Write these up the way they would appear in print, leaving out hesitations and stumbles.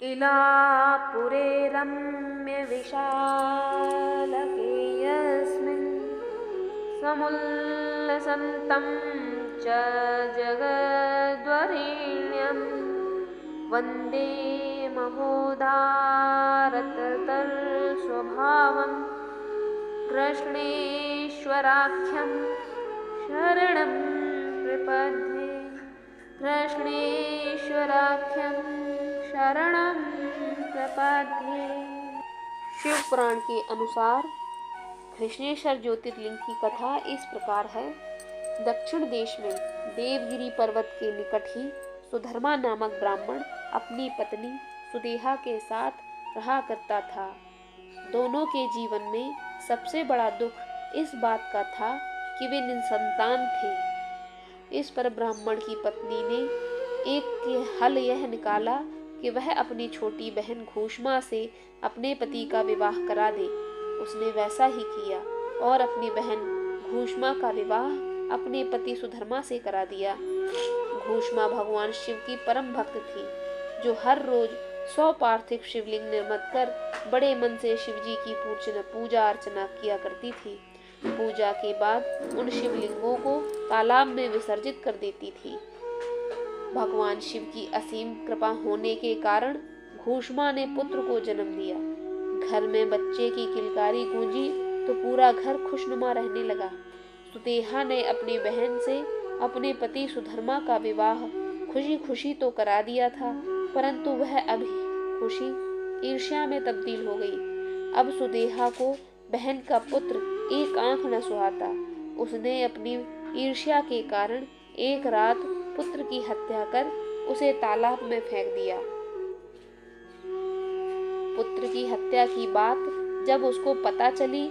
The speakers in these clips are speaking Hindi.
इलापुरे रम्यविशालके यस्मिन् समुल्लसन्तं च जगद्वरेण्यं वन्दे महोदारततरस्वभावं कृष्णेश्वराख्यं शरणं प्रपद्ये। कृष्णेश्वराख्यं शरणं प्रपद्ये। शिव पुराण के अनुसार कृष्णेश्वर ज्योतिर्लिंग की कथा इस प्रकार है। दक्षिण देश में देवगिरी पर्वत के निकट ही सुधर्मा नामक ब्राह्मण अपनी पत्नी सुदेहा के साथ रहा करता था। दोनों के जीवन में सबसे बड़ा दुख इस बात का था कि वे निसंतान थे। इस पर ब्राह्मण की पत्नी ने एक हल यह निकाला कि वह अपनी छोटी बहन घूष्मा से अपने पति का विवाह करा दे। उसने वैसा ही किया और अपनी बहन घूष्मा का विवाह अपने पति सुधर्मा से करा दिया। घूष्मा भगवान शिव की परम भक्त थी, जो हर रोज 100 पार्थिव शिवलिंग निर्मित कर बड़े मन से शिवजी की पूजा अर्चना किया करती थी। पूजा के बाद उन शिवलिंगों को तालाब में विसर्जित कर देती थी। भगवान शिव की असीम कृपा होने के कारण घूष्मा ने पुत्र को जन्म दिया। घर में बच्चे की किलकारी गूंजी तो पूरा घर खुशनुमा रहने लगा। सुदेहा ने अपनी बहन से अपने पति सुधर्मा का विवाह खुशी खुशी तो करा दिया था, परंतु वह अभी खुशी ईर्ष्या में तब्दील हो गई। अब सुदेहा को बहन का पुत्र एक आंख न सुहाता। उसने अपनी ईर्ष्या के कारण एक रात पुत्र की हत्या कर उसे तालाब में फेंक दिया। पुत्र की हत्या की बात जब उसको पता चली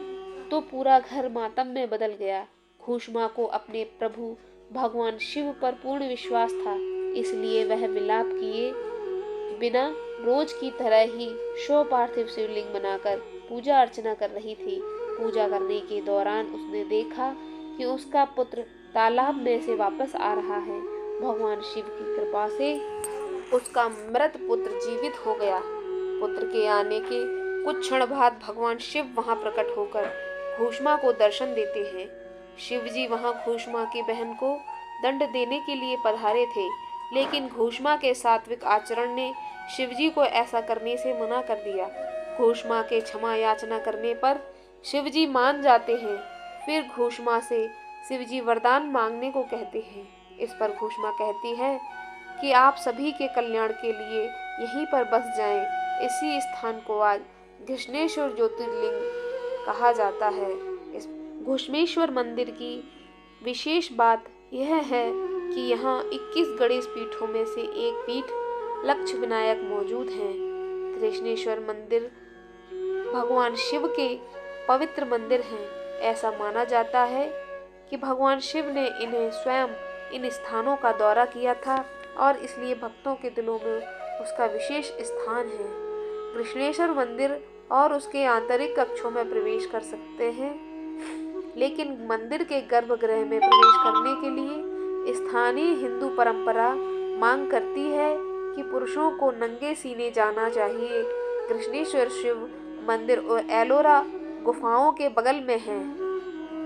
तो पूरा घर मातम में बदल गया। घूष्मा को अपने प्रभु भगवान शिव पर पूर्ण विश्वास था, इसलिए वह विलाप किए बिना रोज की तरह ही 100 पार्थिव शिवलिंग बनाकर पूजा अर्चना कर रही थी। पूजा करने के दौरान उसने देखा कि उसका पुत्र तालाब में से वापस आ रहा है। भगवान शिव की कृपा से उसका मृत पुत्र जीवित हो गया। पुत्र के आने के कुछ क्षण बाद भगवान शिव वहां प्रकट होकर घूष्मा को दर्शन देते हैं। शिवजी वहां घूष्मा की बहन को दंड देने के लिए पधारे थे, लेकिन घूष्मा के सात्विक आचरण ने शिवजी को ऐसा करने से मना कर दिया। घूष्मा के क्षमा याचना करने पर शिवजी मान जाते हैं। फिर घूष्मा से शिवजी वरदान मांगने को कहते हैं। इस पर घूष्मा कहती है कि आप सभी के कल्याण के लिए यहीं पर बस जाएं। इसी स्थान को आज घृष्णेश्वर ज्योतिर्लिंग कहा जाता है। इस घृष्णेश्वर मंदिर की विशेष बात यह है कि यहाँ 21 गणेश पीठों में से एक पीठ लक्ष्य विनायक मौजूद हैं। घृष्णेश्वर मंदिर भगवान शिव के पवित्र मंदिर हैं। ऐसा माना जाता है कि भगवान शिव ने इन्हें स्वयं इन स्थानों का दौरा किया था और इसलिए भक्तों के दिलों में उसका विशेष स्थान है। घृष्णेश्वर मंदिर और उसके आंतरिक कक्षों में प्रवेश कर सकते हैं, लेकिन मंदिर के गर्भगृह में प्रवेश करने के लिए स्थानीय हिंदू परंपरा मांग करती है कि पुरुषों को नंगे सीने जाना चाहिए। घृष्णेश्वर शिव मंदिर एलोरा गुफाओं के बगल में है।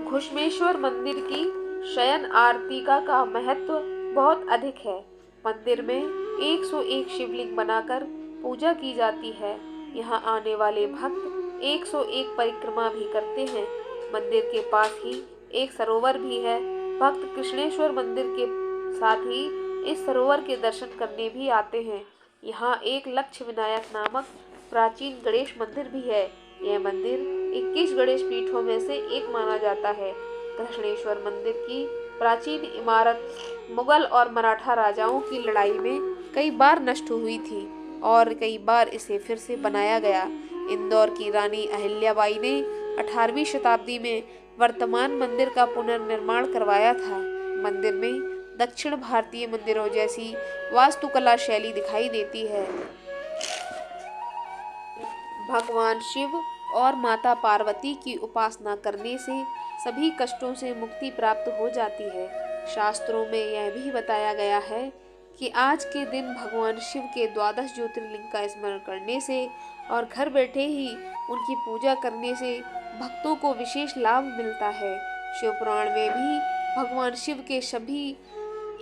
घृष्णेश्वर मंदिर की शयन आरतिका का महत्व बहुत अधिक है। मंदिर में 101 शिवलिंग बनाकर पूजा की जाती है। यहाँ आने वाले भक्त 101 परिक्रमा भी करते हैं। मंदिर के पास ही एक सरोवर भी है। भक्त कृष्णेश्वर मंदिर के साथ ही इस सरोवर के दर्शन करने भी आते हैं। यहाँ एक लक्ष्य विनायक नामक प्राचीन गणेश मंदिर भी है। यह मंदिर 21 गणेश पीठों में से एक माना जाता है। घृष्णेश्वर मंदिर की प्राचीन इमारत मुगल और मराठा राजाओं की लड़ाई में कई बार नष्ट हुई थी और कई बार इसे फिर से बनाया गया। इंदौर की रानी अहिल्याबाई ने 18वीं शताब्दी में वर्तमान मंदिर का पुनर्निर्माण करवाया था। मंदिर में दक्षिण भारतीय मंदिरों जैसी वास्तुकला शैली दिखाई देती है। भगवान शिव और माता पार्वती की उपासना करने से सभी कष्टों से मुक्ति प्राप्त हो जाती है। शास्त्रों में यह भी बताया गया है कि आज के दिन भगवान शिव के 12 ज्योतिर्लिंग का स्मरण करने से और घर बैठे ही उनकी पूजा करने से भक्तों को विशेष लाभ मिलता है। शिव पुराण में भी भगवान शिव के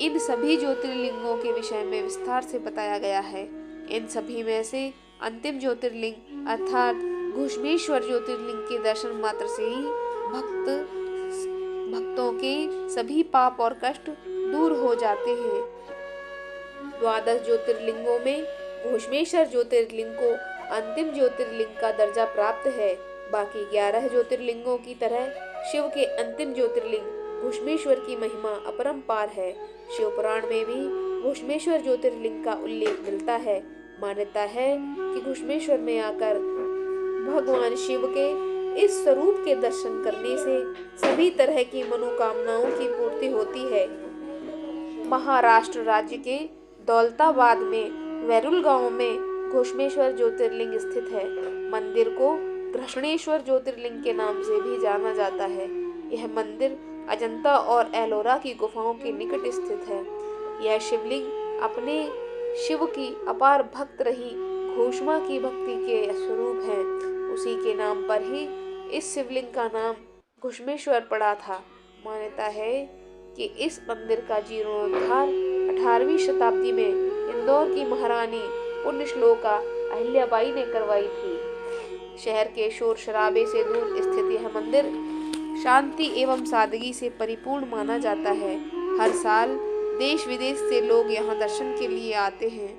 इन सभी ज्योतिर्लिंगों के विषय में विस्तार से बताया गया है। इन सभी में से अंतिम ज्योतिर्लिंग अर्थात घुश्मेश्वर ज्योतिर्लिंग के दर्शन मात्र से ही भक्तों के सभी पाप और कष्ट दूर हो जाते हैं। 12 ज्योतिर्लिंगों में घुश्मेश्वर ज्योतिर्लिंग को अंतिम ज्योतिर्लिंग का दर्जा प्राप्त है। बाकी 11 ज्योतिर्लिंगों की तरह शिव के अंतिम ज्योतिर्लिंग घुश्मेश्वर की महिमा अपरंपार है। शिव पुराण में भी घुश्मेश्वर ज्योतिर्लिंग का उल्लेख मिलता है। मान्यता है कि घुश्मेश्वर में आकर भगवान शिव के इस स्वरूप के दर्शन करने से सभी तरह की मनोकामनाओं की पूर्ति होती है। महाराष्ट्र राज्य के दौलताबाद में वैरुल गांव में घुश्मेश्वर ज्योतिर्लिंग स्थित है। मंदिर को घृष्णेश्वर ज्योतिर्लिंग के नाम से भी जाना जाता है। यह मंदिर अजंता और एलोरा की गुफाओं के निकट स्थित है। यह शिवलिंग अपने शिव की अपार भक्त रही घोषमा की भक्ति के स्वरूप है। उसी के नाम पर ही इस शिवलिंग का नाम घुश्मेश्वर पड़ा था। मान्यता है कि इस मंदिर का जीर्णोद्धार 18वीं शताब्दी में इंदौर की महारानी पुण्यश्लोका अहिल्याबाई ने करवाई थी। शहर के शोर शराबे से दूर स्थित यह मंदिर शांति एवं सादगी से परिपूर्ण माना जाता है। हर साल देश विदेश से लोग यहाँ दर्शन के लिए आते हैं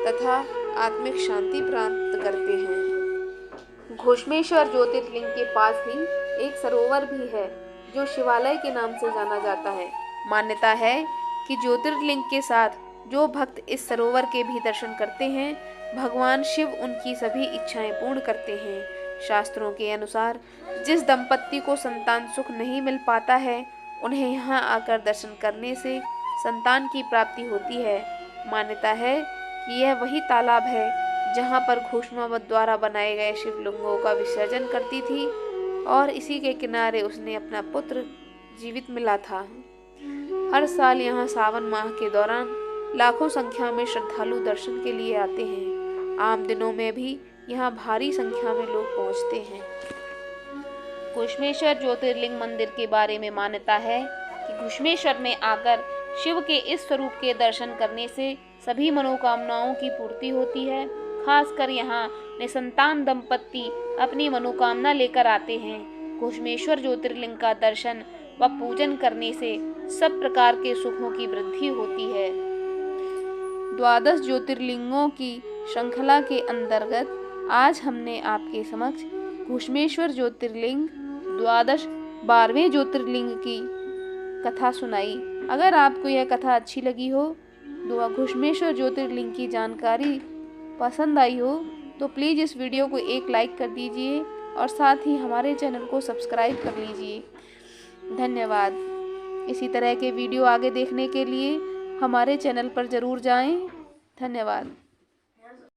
तथा आत्मिक शांति प्राप्त करते हैं। घुश्मेश्वर ज्योतिर्लिंग के पास ही एक सरोवर भी है जो शिवालय के नाम से जाना जाता है। मान्यता है कि ज्योतिर्लिंग के साथ जो भक्त इस सरोवर के भी दर्शन करते हैं भगवान शिव उनकी सभी इच्छाएं पूर्ण करते हैं। शास्त्रों के अनुसार जिस दंपत्ति को संतान सुख नहीं मिल पाता है उन्हें यहाँ आकर दर्शन करने से संतान की प्राप्ति होती है। मान्यता है कि यह वही तालाब है जहाँ पर घुश्मावत द्वारा बनाए गए शिवलिंगों का विसर्जन करती थी और इसी के किनारे उसने अपना पुत्र जीवित मिला था। हर साल यहाँ सावन माह के दौरान लाखों संख्या में श्रद्धालु दर्शन के लिए आते हैं। आम दिनों में भी यहाँ भारी संख्या में लोग पहुँचते हैं। घुश्मेश्वर ज्योतिर्लिंग मंदिर के बारे में मान्यता है कि घुश्मेश्वर में आकर शिव के इस स्वरूप के दर्शन करने से सभी मनोकामनाओं की पूर्ति होती है। खासकर यहाँ निसंतान दंपत्ति अपनी मनोकामना लेकर आते हैं। घुश्मेश्वर ज्योतिर्लिंग का दर्शन व पूजन करने से सब प्रकार के सुखों की वृद्धि होती है। 12 ज्योतिर्लिंगों की श्रृंखला के अंतर्गत आज हमने आपके समक्ष घुश्मेश्वर ज्योतिर्लिंग 12वें ज्योतिर्लिंग की कथा सुनाई। अगर आपको यह कथा अच्छी लगी हो, घुश्मेश्वर ज्योतिर्लिंग की जानकारी पसंद आई हो तो प्लीज़ इस वीडियो को एक लाइक कर दीजिए और साथ ही हमारे चैनल को सब्सक्राइब कर लीजिए। धन्यवाद। इसी तरह के वीडियो आगे देखने के लिए हमारे चैनल पर ज़रूर जाएं। धन्यवाद।